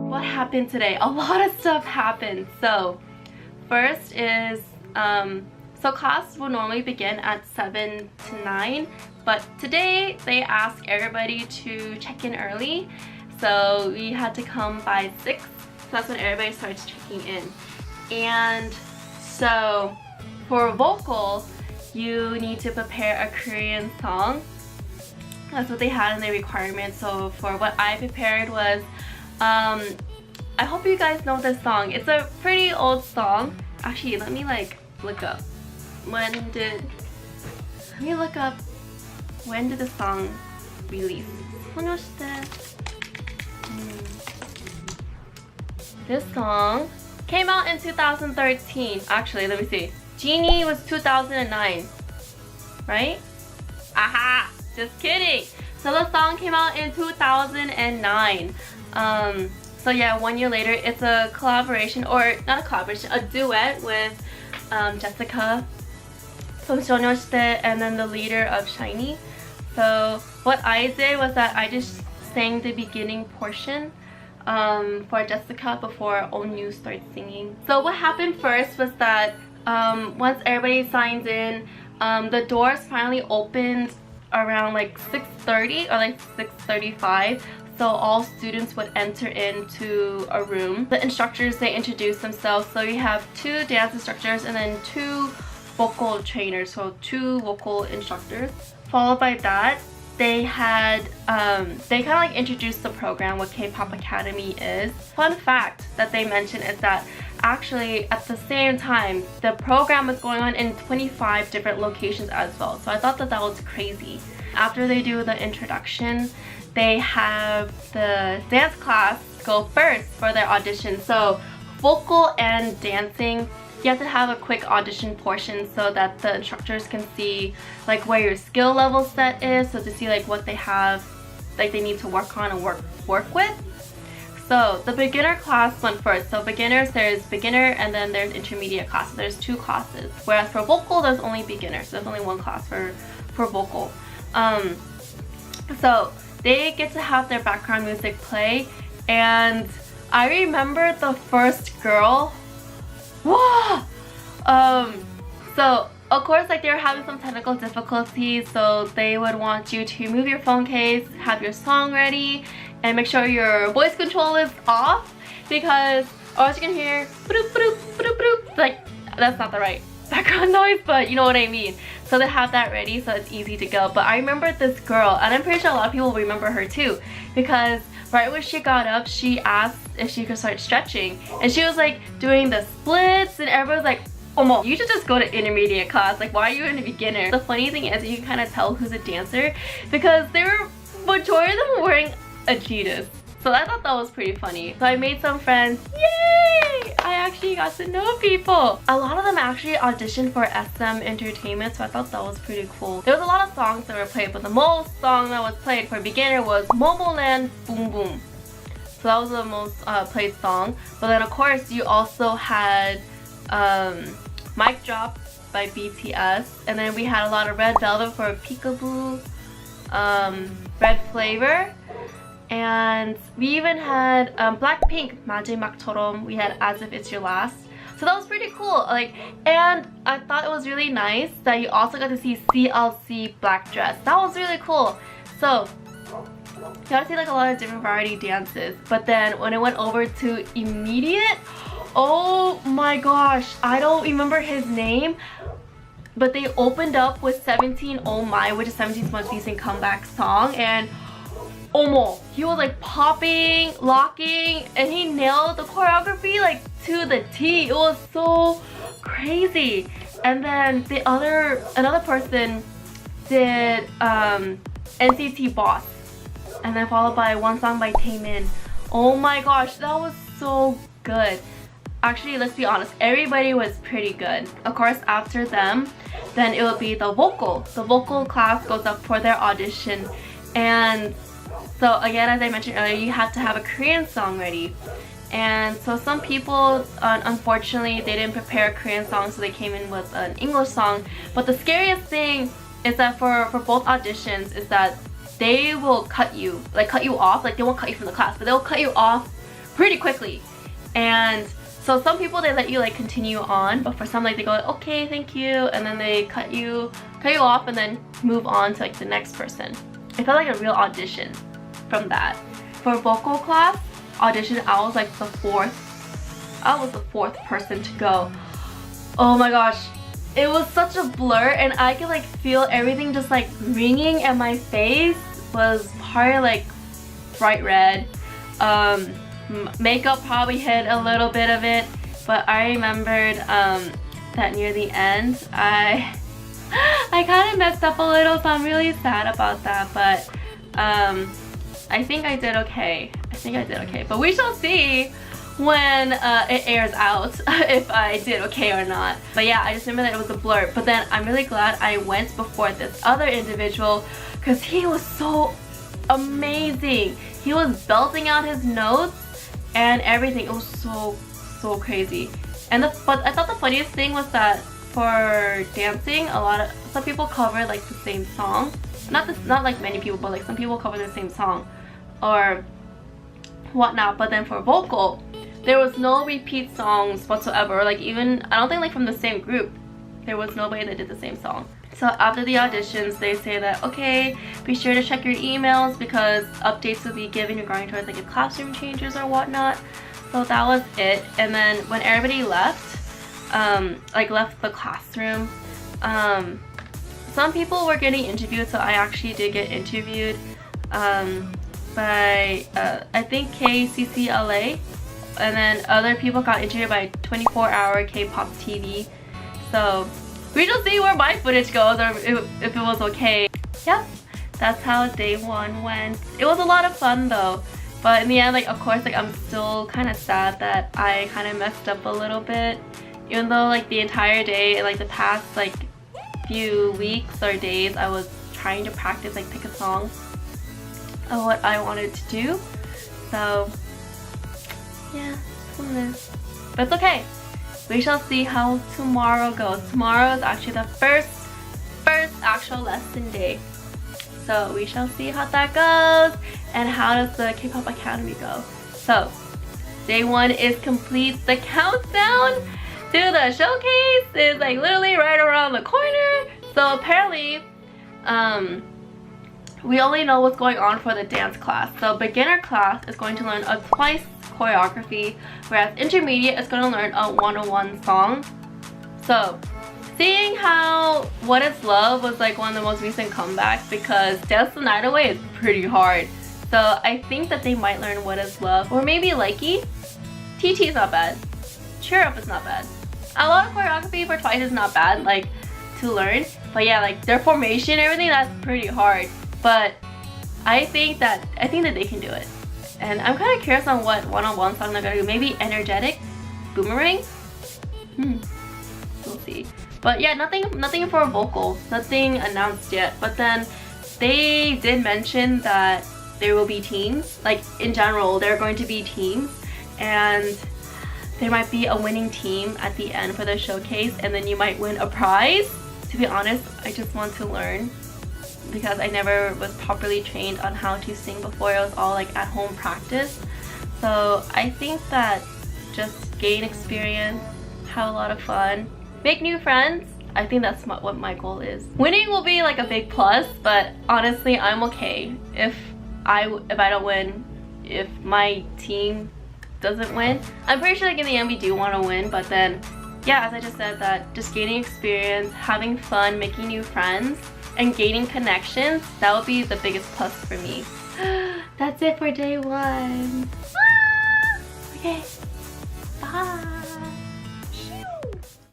What happened today? A lot of stuff happened. So first is so class will normally begin at 7 to 9, but today they asked everybody to check in early, so we had to come by 6, so that's when everybody starts checking in. And so for vocals, you need to prepare a Korean song. That's what they had in their requirements. So for what I prepared was I hope you guys know this song. It's a pretty old song. Actually, let me like look up when did the song release. This song came out in 2013. Actually, let me see. Genie was 2009, right? Aha! Just kidding. So the song came out in 2009. So yeah, 1 year later, it's a collaboration, or not a collaboration, a duet with Jessica from 소녀시대 and then the leader of SHINee. So what I did was that I just sang the beginning portion for Jessica before Onyu started singing. So what happened first was that once everybody signs in, the doors finally opened around like 6:30 or like 6:35. So all students would enter into a room. The instructors, they introduce themselves. So you have 2 dance instructors and then 2 vocal trainers, so 2 vocal instructors. Followed by that, they had they kind of like introduced the program, what K-pop Academy is. Fun fact that they mentioned is that actually at the same time the program was going on in 25 different locations as well. So I thought that that was crazy. After they do the introduction, they have the dance class go first for their audition. So vocal and dancing, you have to have a quick audition portion so that the instructors can see like where your skill level set is, so to see like what they have, like they need to work on and work with. So the beginner class went first. So beginners, there's beginner and then there's intermediate class. So there's 2 classes. Whereas for vocal, there's only beginner. So there's only 1 class for vocal. So they get to have their background music play, and I remember the first girl. Wow! So of course, like, they were having some technical difficulties, so they would want you to move your phone case, have your song ready, and make sure your voice control is off, because or else you can hear bloop, bloop, bloop, bloop. Like, that's not the right background noise, but you know what I mean. So they have that ready, so it's easy to go. But I remember this girl, and I'm pretty sure a lot of people remember her too, because right when she got up, she asked if she could start stretching, and she was like doing the splits, and everyone's like, "Omo, you should just go to intermediate class. Like, why are you in a beginner?" The funny thing is, you can kind of tell who's a dancer because majority of them were wearing Adidas. So I thought that was pretty funny. So I made some friends. Yay! I actually got to know people. A lot of them actually auditioned for SM Entertainment, so I thought that was pretty cool. There was a lot of songs that were played, but the most song that was played for beginner was Momoland Boom Boom. So that was the most played song. But then of course you also had Mic Drop by BTS, and then we had a lot of Red Velvet for Peekaboo, Red Flavor, and we even had Blackpink 마지막처럼. We had As If It's Your Last. So that was pretty cool. Like, and I thought it was really nice that you also got to see CLC Black Dress. That was really cool. So you got to see like a lot of different variety dances. But then when it went over to immediate, oh my gosh, I don't remember his name, but they opened up with 17 Oh My, which is 17's most recent comeback song, and Omo, he was like popping, locking, and he nailed the choreography like to the T. It was so crazy. And then another person did NCT Boss, and then followed by one song by Taemin. Oh my gosh, that was so good. Actually, let's be honest, everybody was pretty good. Of course, after them, then it will be the vocal. The vocal class goes up for their audition. And so again, as I mentioned earlier, you have to have a Korean song ready. And so some people, unfortunately, they didn't prepare a Korean song, so they came in with an English song. But the scariest thing is that for both auditions is that they will cut you off. Like, they won't cut you from the class, but they'll cut you off pretty quickly. And so some people, they let you like continue on, but for some, like, they go, okay, thank you, and then they cut you off and then move on to like the next person. It felt like a real audition from that. For vocal class audition, I was like the fourth person to go. Oh my gosh, it was such a blur, and I could like feel everything just like ringing, and my face was probably like bright red. Makeup probably hid a little bit of it, but I remembered that near the end I kind of messed up a little, so I'm really sad about that. But I think I did okay. But we shall see when it airs out if I did okay or not. But yeah, I just remember that it was a blur. But then I'm really glad I went before this other individual, because he was so amazing. He was belting out his notes and everything. It was so crazy. And but I thought the funniest thing was that for dancing, some people cover like the same song. Not like many people, but like some people cover the same song or whatnot. But then for vocal, there was no repeat songs whatsoever. Like, even I don't think like from the same group, there was nobody that did the same song. So after the auditions, they say that, okay, be sure to check your emails because updates will be given regarding towards like your classroom changes or whatnot. So that was it. And then when everybody left, left the classroom, some people were getting interviewed, so I actually did get interviewed by I think KCCLA, and then other people got interviewed by 24-hour K-pop TV. So we shall see where my footage goes, or if it was okay. Yep, that's how day one went. It was a lot of fun though, but in the end, like, of course, like, I'm still kind of sad that I kind of messed up a little bit, even though like the entire day and like the past like few weeks or days I was trying to practice, like, pick a song of what I wanted to do. So yeah, but it's okay. We shall see how tomorrow goes. Tomorrow is actually the first actual lesson day. So we shall see how that goes, and how does the K-pop Academy go. So day one is complete. The countdown to the showcase is like literally right around the corner. So apparently, we only know what's going on for the dance class. So beginner class is going to learn a twice choreography, whereas intermediate is going to learn a 101 song. So seeing how What Is Love was like one of the most recent comebacks, because Dance the Night Away is pretty hard. So I think that they might learn What Is Love, or maybe Likey. TT is not bad. Cheer Up is not bad. A lot of choreography for Twice is not bad, like, to learn. But yeah, like their formation and everything, that's pretty hard. But I think that they can do it. And I'm kind of curious on what one-on-one song they're gonna do. Maybe Energetic? Boomerang? We'll see. But yeah, nothing for vocal. Nothing announced yet. But then they did mention that there will be teams. Like, in general, there are going to be teams. And there might be a winning team at the end for the showcase. And then you might win a prize. To be honest, I just want to learn, because I never was properly trained on how to sing before. It was all like at home practice. So I think that just gain experience, have a lot of fun, make new friends. I think that's what my goal is. Winning will be like a big plus, but honestly, I'm okay if I don't win, if my team doesn't win. I'm pretty sure like in the end we do want to win, but then yeah, as I just said, that just gaining experience, having fun, making new friends, and gaining connections, that would be the biggest plus for me. That's it for day one. Okay, bye.